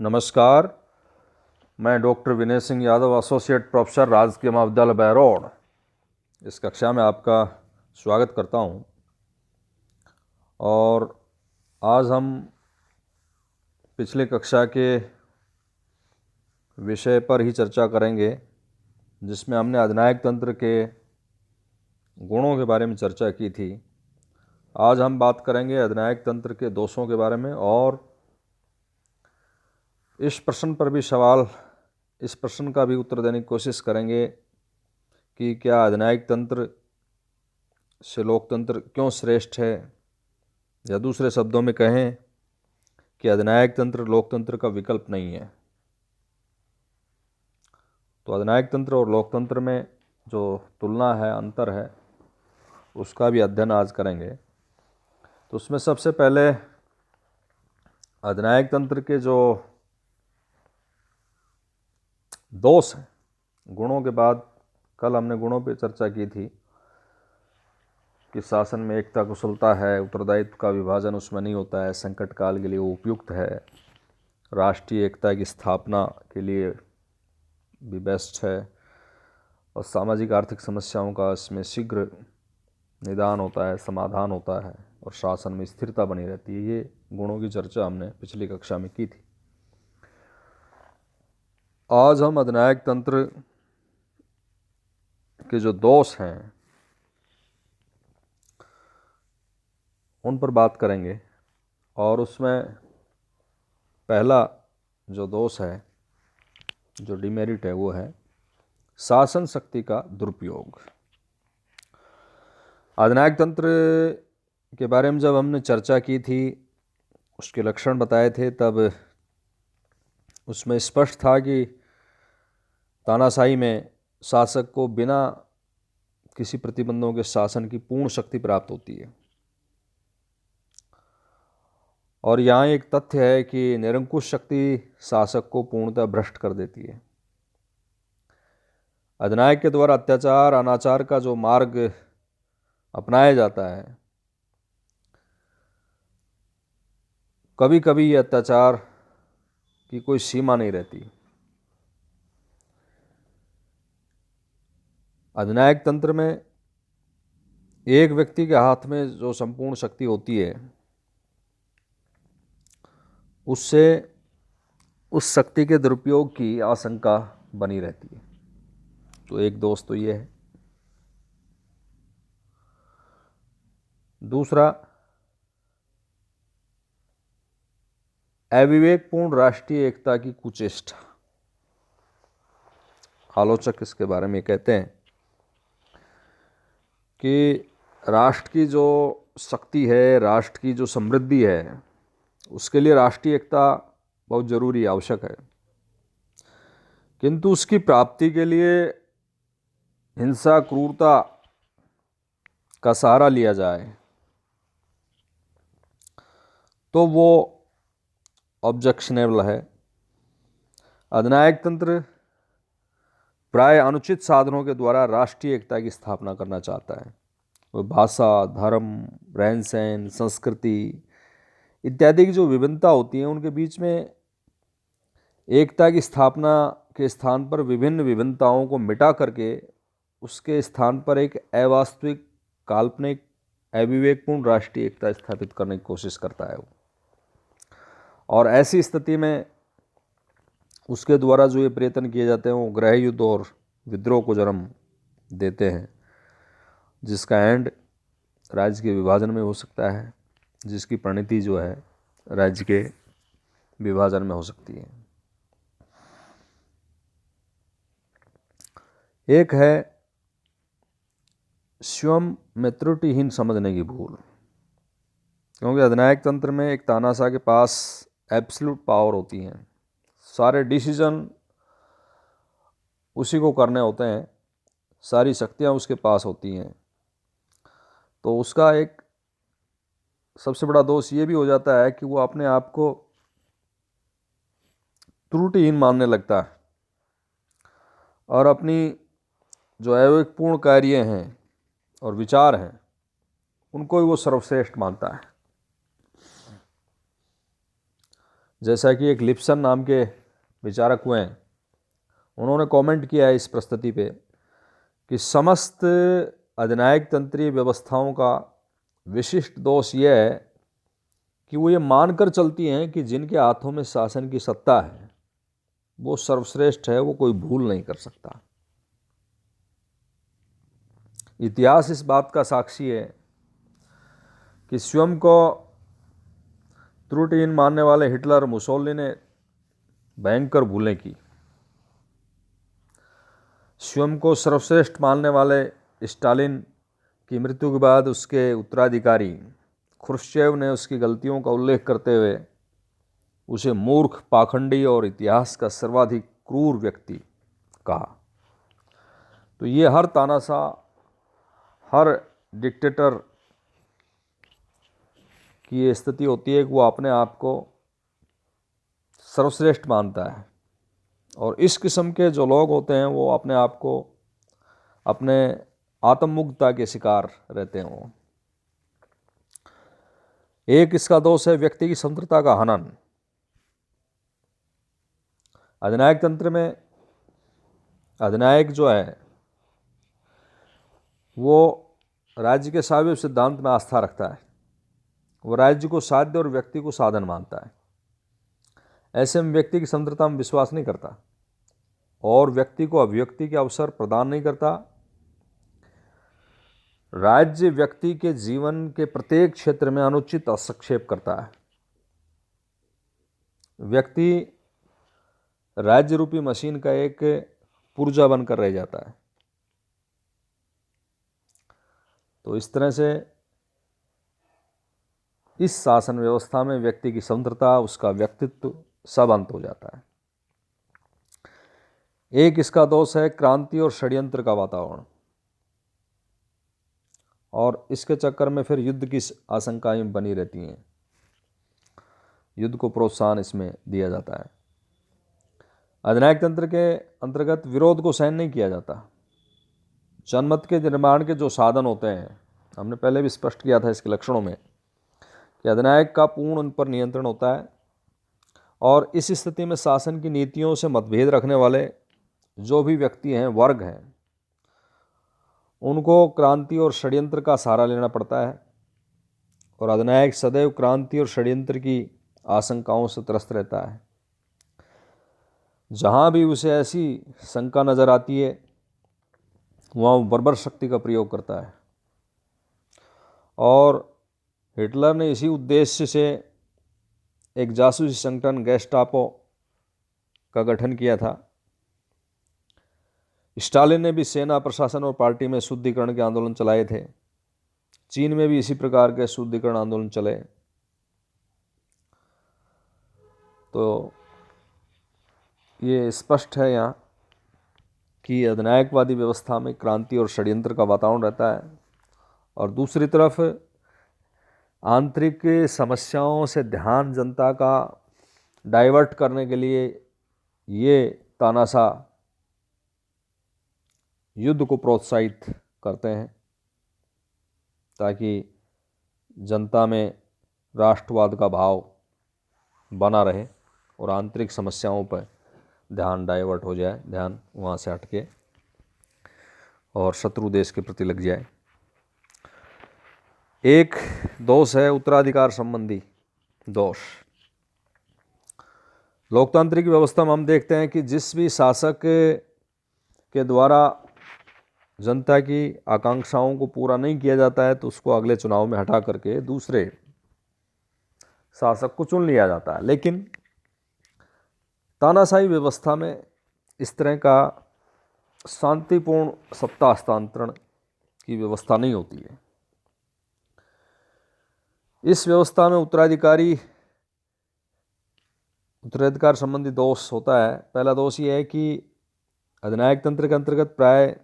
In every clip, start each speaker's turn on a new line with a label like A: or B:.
A: नमस्कार। मैं doctor Vinay Singh Yadav, associate professor, राजकीय महाविद्यालय बहरौड़, इस कक्षा में आपका स्वागत करता हूं। और आज हम पिछले कक्षा के विषय पर ही चर्चा करेंगे, जिसमें हमने अधिनायक तंत्र के गुणों के बारे में चर्चा की थी। आज हम बात करेंगे अधिनायक तंत्र के दोषों के बारे में, और इस प्रश्न का भी उत्तर देने की कोशिश करेंगे कि क्या अधिनायक तंत्र से लोकतंत्र क्यों श्रेष्ठ है, या दूसरे शब्दों में कहें कि अधिनायक तंत्र लोकतंत्र का विकल्प नहीं है। तो अधिनायक तंत्र और लोकतंत्र में जो तुलना है, अंतर है, उसका भी अध्ययन आज करेंगे। तो उसमें सबसे पहले अधिनायक तंत्र के जो दोष हैं, गुणों के बाद कल हमने गुणों पे चर्चा की थी कि शासन में एकता, कुशलता है, उत्तरदायित्व का विभाजन उसमें नहीं होता है, संकट काल के लिए वो उपयुक्त है, राष्ट्रीय एकता की स्थापना के लिए भी बेस्ट है, और सामाजिक आर्थिक समस्याओं का इसमें शीघ्र निदान होता है, समाधान होता है, और शासन में स्थिरता बनी रहती है। ये गुणों की चर्चा हमने पिछली कक्षा में की थी। आज हम अधिनायक तंत्र के जो दोष हैं उन पर बात करेंगे। और उसमें पहला जो दोष है, जो डिमेरिट है, वो है शासन शक्ति का दुरुपयोग। अधिनायक तंत्र के बारे में जब हमने चर्चा की थी, उसके लक्षण बताए थे, तब उसमें स्पष्ट था कि तानाशाही में शासक को बिना किसी प्रतिबंधों के शासन की पूर्ण शक्ति प्राप्त होती है। और यहाँ एक तथ्य है कि निरंकुश शक्ति शासक को पूर्णतः भ्रष्ट कर देती है। अधिनायक के द्वारा अत्याचार, अनाचार का जो मार्ग अपनाया जाता है, कभी कभी ये अत्याचार की कोई सीमा नहीं रहती। अधिनायक तंत्र में एक व्यक्ति के हाथ में जो संपूर्ण शक्ति होती है, उससे उस शक्ति के दुरुपयोग की आशंका बनी रहती है। तो एक दोष तो ये है। दूसरा, अविवेकपूर्ण राष्ट्रीय एकता की कुचेष्टा। आलोचक इसके बारे में कहते हैं कि राष्ट्र की जो शक्ति है, राष्ट्र की जो समृद्धि है, उसके लिए राष्ट्रीय एकता बहुत जरूरी, आवश्यक है, किंतु उसकी प्राप्ति के लिए हिंसा, क्रूरता का सहारा लिया जाए तो वो ऑब्जेक्शनेबल है। अधिनायक तंत्र प्राय अनुचित साधनों के द्वारा राष्ट्रीय एकता की स्थापना करना चाहता है। वो भाषा, धर्म, रहन सहन, संस्कृति इत्यादि की जो विभिन्नता होती है, उनके बीच में एकता की स्थापना के स्थान पर विभिन्न विभिन्नताओं को मिटा करके उसके स्थान पर एक अवास्तविक, काल्पनिक, अविवेकपूर्ण राष्ट्रीय एकता स्थापित करने की कोशिश करता है वो। और ऐसी स्थिति में उसके द्वारा जो ये प्रयत्न किए जाते हैं, वो गृह युद्ध और विद्रोह को जन्म देते हैं, जिसका एंड राज्य के विभाजन में हो सकता है, जिसकी परिणति जो है राज्य के विभाजन में हो सकती है। एक है स्वयं में त्रुटिहीन समझने की भूल। क्योंकि अधिनायक तंत्र में एक तानाशाह के पास एब्सोल्यूट पावर होती है, सारे डिसीजन उसी को करने होते हैं, सारी शक्तियां उसके पास होती हैं। तो उसका एक सबसे बड़ा दोष ये भी हो जाता है कि वो अपने आप को त्रुटिहीन मानने लगता है, और अपनी जो अविवेकपूर्ण कार्य हैं और विचार हैं, उनको ही वो सर्वश्रेष्ठ मानता है। जैसा कि एक लिप्सन नाम के विचारक हुए हैं, उन्होंने कमेंट किया है इस प्रस्तुति पे कि समस्त अधिनायक तंत्रीय व्यवस्थाओं का विशिष्ट दोष यह है कि वो ये मानकर चलती हैं कि जिनके हाथों में शासन की सत्ता है वो सर्वश्रेष्ठ है, वो कोई भूल नहीं कर सकता। इतिहास इस बात का साक्षी है कि स्वयं को त्रुटिहीन मानने वाले हिटलर, मुसोलिनी ने भयंकर भूलें की। स्वयं को सर्वश्रेष्ठ मानने वाले स्टालिन की मृत्यु के बाद उसके उत्तराधिकारी ख्रुश्चेव ने उसकी गलतियों का उल्लेख करते हुए उसे मूर्ख, पाखंडी और इतिहास का सर्वाधिक क्रूर व्यक्ति कहा। तो ये हर तानाशाह, हर डिक्टेटर की ये स्थिति होती है कि वो अपने आप को सर्वश्रेष्ठ मानता है, और इस किस्म के जो लोग होते हैं वो अपने आप को अपने आत्ममुग्धता के शिकार रहते हैं। एक इसका दोष है व्यक्ति की स्वतंत्रता का हनन। अधिनायक तंत्र में अधिनायक जो है वो राज्य के सार्वभौमिक सिद्धांत में आस्था रखता है, वो राज्य को साध्य और व्यक्ति को साधन मानता है। ऐसे में व्यक्ति की स्वतंत्रता में विश्वास नहीं करता और व्यक्ति को अभिव्यक्ति के अवसर प्रदान नहीं करता। राज्य व्यक्ति के जीवन के प्रत्येक क्षेत्र में अनुचित हस्तक्षेप करता है। व्यक्ति राज्य रूपी मशीन का एक पुर्जा बनकर रह जाता है। तो इस तरह से इस शासन व्यवस्था में व्यक्ति की स्वतंत्रता, उसका व्यक्तित्व सब अंत हो जाता है। एक इसका दोष है क्रांति और षड्यंत्र का वातावरण, और इसके चक्कर में फिर युद्ध की आशंकाएं बनी रहती हैं। युद्ध को प्रोत्साहन इसमें दिया जाता है। अधिनायक तंत्र के अंतर्गत विरोध को सहन नहीं किया जाता। जनमत के निर्माण के जो साधन होते हैं, हमने पहले भी स्पष्ट किया था इसके लक्षणों में कि अधिनायक का पूर्ण उन पर नियंत्रण होता है, और इस स्थिति में शासन की नीतियों से मतभेद रखने वाले जो भी व्यक्ति हैं, वर्ग हैं, उनको क्रांति और षड्यंत्र का सहारा लेना पड़ता है। और अधिनायक सदैव क्रांति और षड्यंत्र की आशंकाओं से त्रस्त रहता है। जहाँ भी उसे ऐसी शंका नजर आती है वहाँ वो बर्बर शक्ति का प्रयोग करता है। और हिटलर ने इसी उद्देश्य से एक जासूसी संगठन गेस्टापो का गठन किया था। स्टालिन ने भी सेना, प्रशासन और पार्टी में शुद्धिकरण के आंदोलन चलाए थे। चीन में भी इसी प्रकार के शुद्धिकरण आंदोलन चले। तो ये स्पष्ट है यहाँ कि अधिनायकवादी व्यवस्था में क्रांति और षड्यंत्र का वातावरण रहता है, और दूसरी तरफ आंतरिक समस्याओं से ध्यान जनता का डाइवर्ट करने के लिए ये तानाशाह युद्ध को प्रोत्साहित करते हैं ताकि जनता में राष्ट्रवाद का भाव बना रहे और आंतरिक समस्याओं पर ध्यान डाइवर्ट हो जाए, ध्यान वहाँ से हटके और शत्रु देश के प्रति लग जाए। एक दोष है उत्तराधिकार संबंधी दोष। लोकतांत्रिक व्यवस्था में हम देखते हैं कि जिस भी शासक के द्वारा जनता की आकांक्षाओं को पूरा नहीं किया जाता है तो उसको अगले चुनाव में हटा करके दूसरे शासक को चुन लिया जाता है। लेकिन तानाशाही व्यवस्था में इस तरह का शांतिपूर्ण सत्ता हस्तांतरण की व्यवस्था नहीं होती है। इस व्यवस्था में उत्तराधिकार संबंधी दोष होता है। पहला दोष ये है कि अधिनायक तंत्र के अंतर्गत प्राय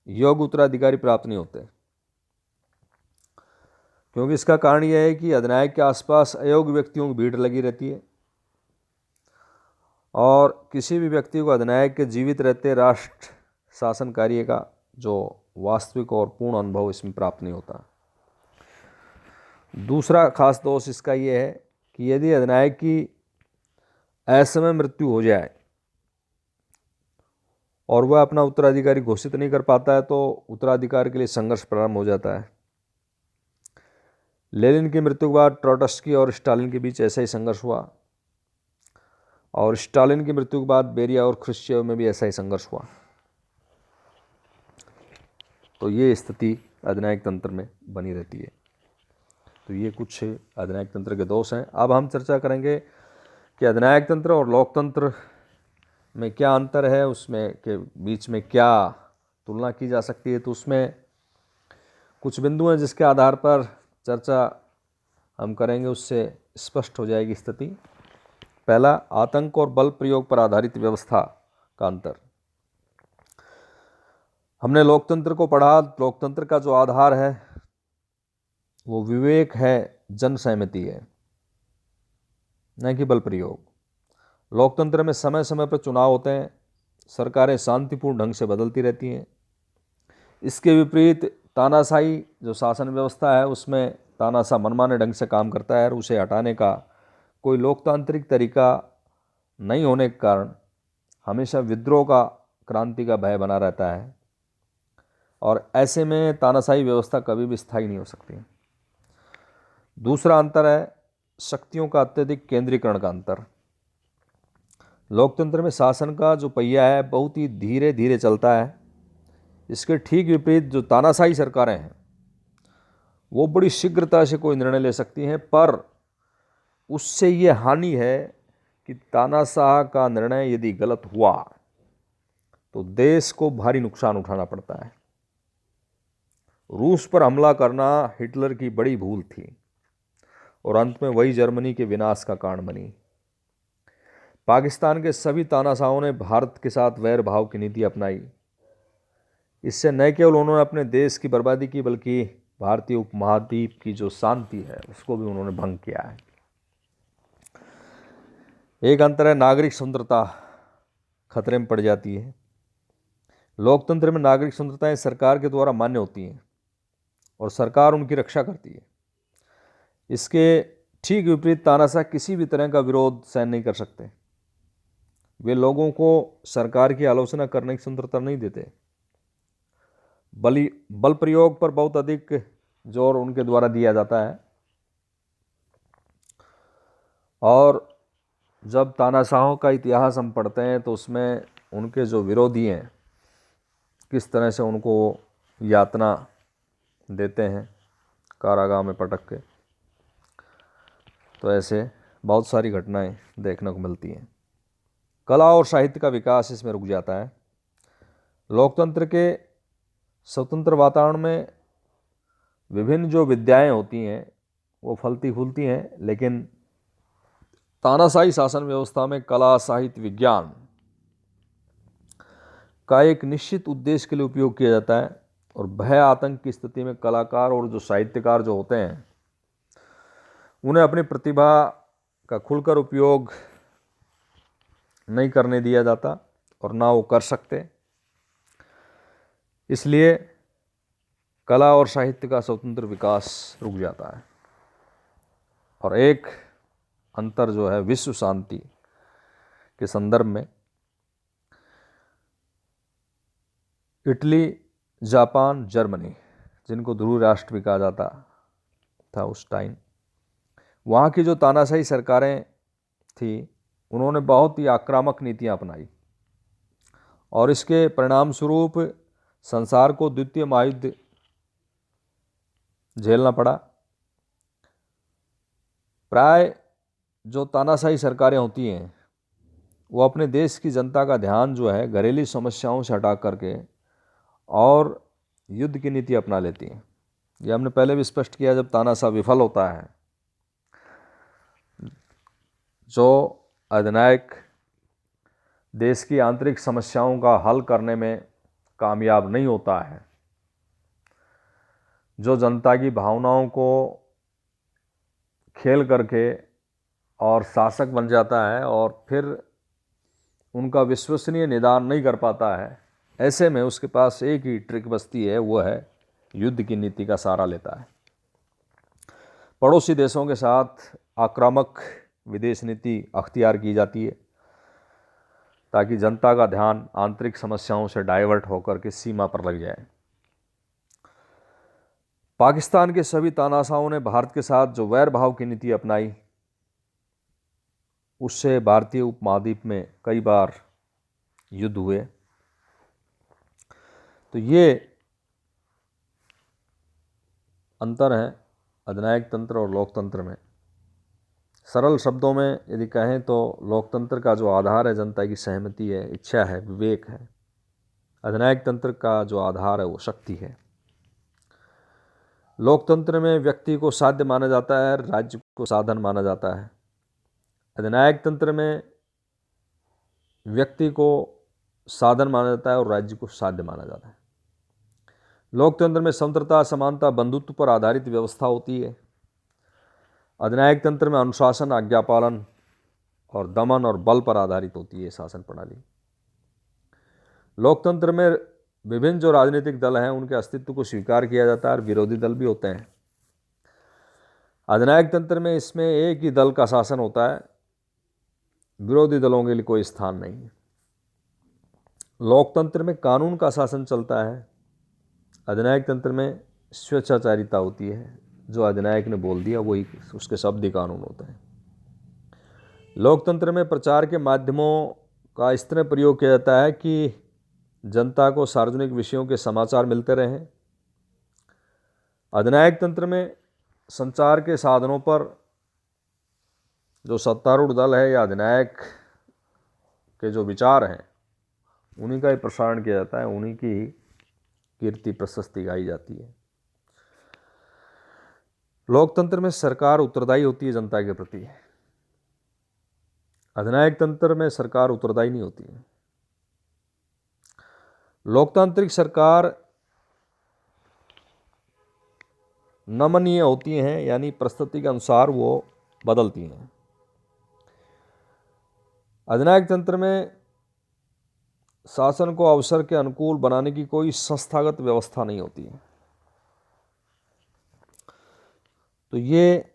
A: योग्य उत्तराधिकारी प्राप्त नहीं होते, क्योंकि इसका कारण यह है कि अधिनायक के आसपास अयोग्य व्यक्तियों की भीड़ लगी रहती है, और किसी भी व्यक्ति को अधिनायक के जीवित रहते राष्ट्र शासन कार्य का जो वास्तविक और पूर्ण अनुभव इसमें प्राप्त नहीं होता। दूसरा खास दोष इसका ये है कि यदि अधिनायक की ऐसे में मृत्यु हो जाए और वह अपना उत्तराधिकारी घोषित नहीं कर पाता है तो उत्तराधिकार के लिए संघर्ष प्रारंभ हो जाता है। लेनिन की मृत्यु के बाद ट्रोट्स्की और स्टालिन के बीच ऐसा ही संघर्ष हुआ और स्टालिन की मृत्यु के बाद बेरिया और ख्रुश्चेव में भी ऐसा ही संघर्ष हुआ। तो ये स्थिति अधिनायक तंत्र में बनी रहती है। तो ये कुछ अधिनायक तंत्र के दोष हैं। अब हम चर्चा करेंगे कि अधिनायक तंत्र और लोकतंत्र में क्या अंतर है, उसमें के बीच में क्या तुलना की जा सकती है। तो उसमें कुछ बिंदु हैं जिसके आधार पर चर्चा हम करेंगे, उससे स्पष्ट हो जाएगी स्थिति। पहला, आतंक और बल प्रयोग पर आधारित व्यवस्था का अंतर। हमने लोकतंत्र को पढ़ा। लोकतंत्र का जो आधार है वो विवेक है, जन सहमति है, न कि बल प्रयोग। लोकतंत्र में समय समय पर चुनाव होते हैं, सरकारें शांतिपूर्ण ढंग से बदलती रहती हैं। इसके विपरीत तानाशाही जो शासन व्यवस्था है उसमें तानाशाह मनमाने ढंग से काम करता है और उसे हटाने का कोई लोकतांत्रिक तरीका नहीं होने के कारण हमेशा विद्रोह का, क्रांति का भय बना रहता है और ऐसे में तानाशाही व्यवस्था कभी भी स्थायी नहीं हो सकती। दूसरा अंतर है शक्तियों का अत्यधिक केंद्रीकरण का अंतर। लोकतंत्र में शासन का जो पहिया है बहुत ही धीरे धीरे चलता है। इसके ठीक विपरीत जो तानाशाही सरकारें हैं वो बड़ी शीघ्रता से कोई निर्णय ले सकती हैं, पर उससे ये हानि है कि तानाशाह का निर्णय यदि गलत हुआ तो देश को भारी नुकसान उठाना पड़ता है। रूस पर हमला करना हिटलर की बड़ी भूल थी और अंत में वही जर्मनी के विनाश का कारण बनी। पाकिस्तान के सभी तानाशाहों ने भारत के साथ वैर भाव की नीति अपनाई। इससे न केवल उन्होंने अपने देश की बर्बादी की बल्कि भारतीय उपमहाद्वीप की जो शांति है उसको भी उन्होंने भंग किया है। एक अंतर है नागरिक स्वतंत्रता खतरे में पड़ जाती है। लोकतंत्र में नागरिक स्वतंत्रताएं सरकार के द्वारा मान्य होती हैं और सरकार उनकी रक्षा करती है। इसके ठीक विपरीत तानाशाह किसी भी तरह का विरोध सहन नहीं कर सकते। वे लोगों को सरकार की आलोचना करने की स्वतंत्रता नहीं देते। बल प्रयोग पर बहुत अधिक जोर उनके द्वारा दिया जाता है और जब तानाशाहों का इतिहास हम पढ़ते हैं तो उसमें उनके जो विरोधी हैं किस तरह से उनको यातना देते हैं कारागाह में पटक के। तो ऐसे बहुत सारी घटनाएं देखने को मिलती हैं। कला और साहित्य का विकास इसमें रुक जाता है। लोकतंत्र के स्वतंत्र वातावरण में विभिन्न जो विद्याएं होती हैं वो फलती फूलती हैं, लेकिन तानाशाही शासन व्यवस्था में कला, साहित्य, विज्ञान का एक निश्चित उद्देश्य के लिए उपयोग किया जाता है और भय आतंक की स्थिति में कलाकार और जो साहित्यकार जो होते हैं उन्हें अपनी प्रतिभा का खुलकर उपयोग नहीं करने दिया जाता और ना वो कर सकते। इसलिए कला और साहित्य का स्वतंत्र विकास रुक जाता है। और एक अंतर जो है विश्व शांति के संदर्भ में, इटली, जापान, जर्मनी जिनको ध्रुव राष्ट्र भी कहा जाता था उस टाइम, वहाँ की जो तानाशाही सरकारें थी उन्होंने बहुत ही आक्रामक नीतियाँ अपनाई और इसके परिणाम स्वरूप संसार को द्वितीय महायुद्ध झेलना पड़ा। प्राय जो तानाशाही सरकारें होती हैं वो अपने देश की जनता का ध्यान जो है घरेलू समस्याओं से हटा करके और युद्ध की नीति अपना लेती हैं। ये हमने पहले भी स्पष्ट किया। जब तानाशाह विफल होता है, जो अधिनायक देश की आंतरिक समस्याओं का हल करने में कामयाब नहीं होता है, जो जनता की भावनाओं को खेल करके और शासक बन जाता है और फिर उनका विश्वसनीय निदान नहीं कर पाता है, ऐसे में उसके पास एक ही ट्रिक बचती है, वो है युद्ध की नीति का सहारा लेता है। पड़ोसी देशों के साथ आक्रामक विदेश नीति अख्तियार की जाती है ताकि जनता का ध्यान आंतरिक समस्याओं से डाइवर्ट होकर के सीमा पर लग जाए। पाकिस्तान के सभी तानाशाहों ने भारत के साथ जो वैर भाव की नीति अपनाई, उससे भारतीय उपमहाद्वीप में कई बार युद्ध हुए। तो ये अंतर है अधिनायक तंत्र और लोकतंत्र में। सरल शब्दों में यदि कहें तो लोकतंत्र का जो आधार है जनता की सहमति है, इच्छा है, विवेक है। अधिनायक तंत्र का जो आधार है वो शक्ति है। लोकतंत्र में व्यक्ति को साध्य माना जाता है, राज्य को साधन माना जाता है। अधिनायक तंत्र में व्यक्ति को साधन माना जाता है और राज्य को साध्य माना जाता है। लोकतंत्र में स्वतंत्रता, समानता, बंधुत्व पर आधारित व्यवस्था होती है। अधिनायक तंत्र में अनुशासन, आज्ञापालन और दमन और बल पर आधारित होती है शासन प्रणाली। लोकतंत्र में विभिन्न जो राजनीतिक दल हैं उनके अस्तित्व को स्वीकार किया जाता है और विरोधी दल भी होते हैं। अधिनायक तंत्र में इसमें एक ही दल का शासन होता है, विरोधी दलों के लिए कोई स्थान नहीं है। लोकतंत्र में कानून का शासन चलता है, अधिनायक तंत्र में स्वेच्छाचारिता होती है। जो अधिनायक ने बोल दिया वही उसके शब्द ही कानून होता है। लोकतंत्र में प्रचार के माध्यमों का इस तरह प्रयोग किया जाता है कि जनता को सार्वजनिक विषयों के समाचार मिलते रहें। अधिनायक तंत्र में संचार के साधनों पर जो सत्तारूढ़ दल है या अधिनायक के जो विचार हैं उन्हीं का ही प्रसारण किया जाता है, उन्हीं की कीर्ति प्रशस्ति गाई जाती है। लोकतंत्र में सरकार उत्तरदायी होती है जनता के प्रति। अधिनायक तंत्र में सरकार उत्तरदायी नहीं होती है। लोकतांत्रिक सरकार नमनीय होती हैं, यानी परिस्थिति के अनुसार वो बदलती हैं। अधिनायक तंत्र में शासन को अवसर के अनुकूल बनाने की कोई संस्थागत व्यवस्था नहीं होती है। तो ये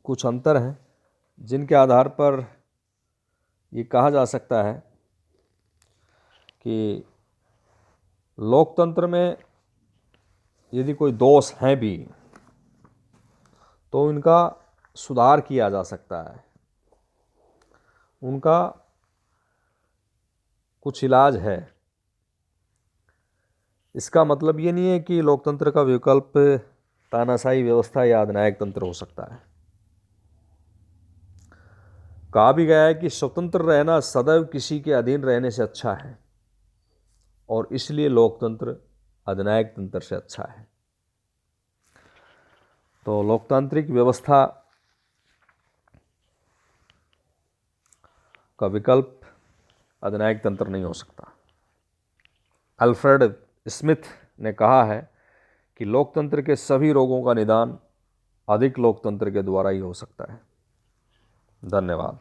A: कुछ अंतर हैं जिनके आधार पर ये कहा जा सकता है कि लोकतंत्र में यदि कोई दोष हैं भी तो इनका सुधार किया जा सकता है, उनका कुछ इलाज है। इसका मतलब ये नहीं है कि लोकतंत्र का विकल्प तानाशाही व्यवस्था या अधिनायक तंत्र हो सकता है। कहा भी गया है कि स्वतंत्र रहना सदैव किसी के अधीन रहने से अच्छा है और इसलिए लोकतंत्र अधिनायक तंत्र से अच्छा है। तो लोकतांत्रिक व्यवस्था का विकल्प अधिनायक तंत्र नहीं हो सकता। अल्फ्रेड स्मिथ ने कहा है कि लोकतंत्र के सभी रोगों का निदान अधिक लोकतंत्र के द्वारा ही हो सकता है। धन्यवाद।